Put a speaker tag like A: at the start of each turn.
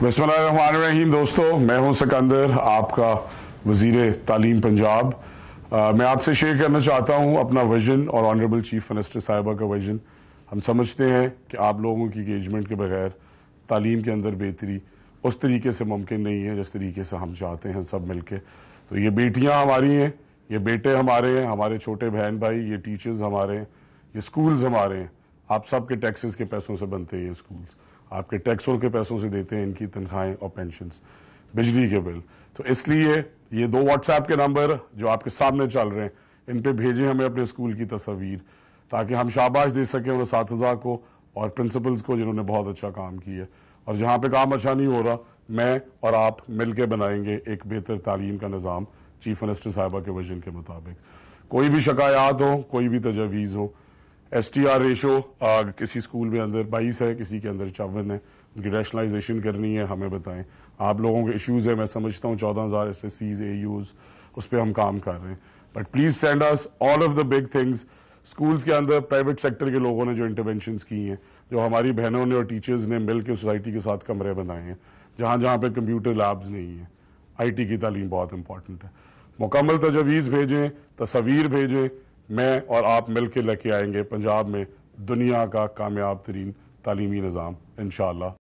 A: بسم اللہ الرحمن الرحیم دوستو، میں ہوں سکندر، آپ کا وزیر تعلیم پنجاب۔ میں آپ سے شیئر کرنا چاہتا ہوں اپنا ویژن اور آنریبل چیف منسٹر صاحبہ کا ویژن۔ ہم سمجھتے ہیں کہ آپ لوگوں کی انگیجمنٹ کے بغیر تعلیم کے اندر بہتری اس طریقے سے ممکن نہیں ہے جس طریقے سے ہم چاہتے ہیں سب مل کے۔ تو یہ بیٹیاں ہماری ہیں، یہ بیٹے ہمارے ہیں، ہمارے چھوٹے بہن بھائی، یہ ٹیچرز ہمارے ہیں، یہ سکولز ہمارے ہیں۔ آپ سب کے ٹیکسز کے پیسوں سے بنتے ہیں یہ سکولز، آپ کے ٹیکسوں کے پیسوں سے دیتے ہیں ان کی تنخواہیں اور پینشنز، بجلی کے بل۔ تو اس لیے یہ 2 واٹس ایپ کے نمبر جو آپ کے سامنے چل رہے ہیں، ان پہ بھیجیں ہمیں اپنے اسکول کی تصاویر، تاکہ ہم شاباش دے سکیں ان اساتذہ کو اور پرنسپلز کو جنہوں نے بہت اچھا کام کیا۔ اور جہاں پہ کام اچھا نہیں ہو رہا، میں اور آپ مل کے بنائیں گے ایک بہتر تعلیم کا نظام چیف منسٹر صاحبہ کے ویژن کے مطابق۔ کوئی بھی شکایات ہو، کوئی بھی تجاویز ہو، ایس ٹی آر ریشو کسی اسکول میں اندر 22 ہے، کسی کے اندر 54 ہے، ان کی ریشنلائزیشن کرنی ہے، ہمیں بتائیں۔ آپ لوگوں کے ایشوز ہیں، میں سمجھتا ہوں 14,000 ایس ایس سیز، اے یوز، اس پہ ہم کام کر رہے ہیں۔ But please send us all of the big things. Schools کے اندر پرائیویٹ سیکٹر کے لوگوں نے جو انٹرونشنز کی ہیں، جو ہماری بہنوں نے اور ٹیچرز نے مل کے سوسائٹی کے ساتھ کمرے بنائے ہیں، جہاں جہاں پہ کمپیوٹر لیبز نہیں ہیں، آئی ٹی کی تعلیم بہت امپورٹنٹ ہے۔ مکمل تجاویز بھیجیں، تصاویر بھیجیں، میں اور آپ مل کے لے کے آئیں گے پنجاب میں دنیا کا کامیاب ترین تعلیمی نظام انشاءاللہ۔